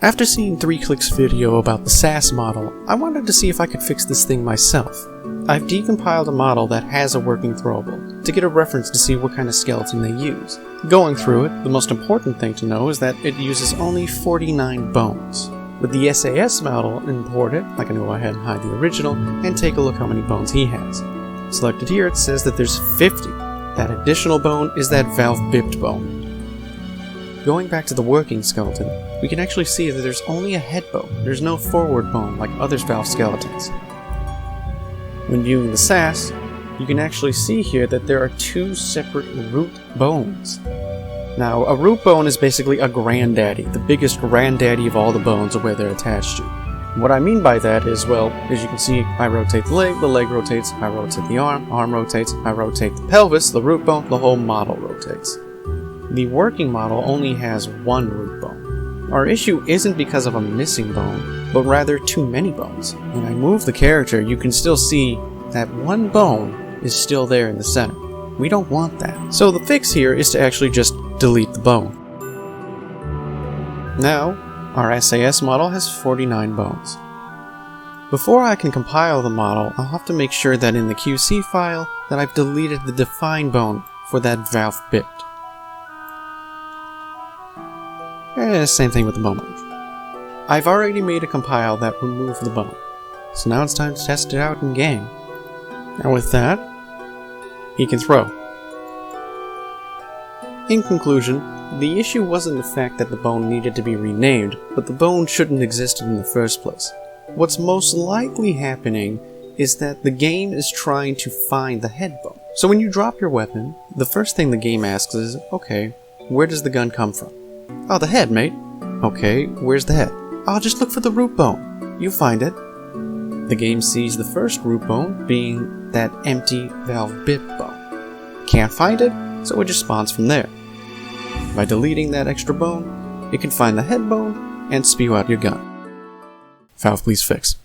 After seeing 3Click's video about the SAS model, I wanted to see if I could fix this thing myself. I've decompiled a model that has a working throwable, to get a reference to see what kind of skeleton they use. Going through it, the most important thing to know is that it uses only 49 bones. With the SAS model imported, I can go ahead and hide the original, and take a look how many bones he has. Selected here, it says that there's 50. That additional bone is that valve-bipped bone. Going back to the working skeleton, we can actually see that there's only a head bone. There's no forward bone like other valve skeletons. When viewing the SAS, you can actually see here that there are two separate root bones. Now, a root bone is basically a granddaddy. The biggest granddaddy of all the bones are where they're attached to. What I mean by that is, well, as you can see, I rotate the leg rotates, I rotate the arm rotates, I rotate the pelvis, the root bone, the whole model rotates. The working model only has one root bone. Our issue isn't because of a missing bone, but rather too many bones. When I move the character, you can still see that one bone is still there in the center. We don't want that. So the fix here is to actually just delete the bone. Now, our SAS model has 49 bones. Before I can compile the model, I'll have to make sure that in the QC file that I've deleted the define bone for that valve bit. Same thing with the bone move. I've already made a compile that removed the bone, so now it's time to test it out in game. And with that, he can throw. In conclusion, the issue wasn't the fact that the bone needed to be renamed, but the bone shouldn't exist in the first place. What's most likely happening is that the game is trying to find the head bone. So when you drop your weapon, the first thing the game asks is, okay, where does the gun come from? Oh, the head, mate. Okay, where's the head? I'll just look for the root bone. You find it. The game sees the first root bone being that empty valve bit bone. Can't find it, so it just spawns from there. By deleting that extra bone, it can find the head bone and spew out your gun. Valve, please fix.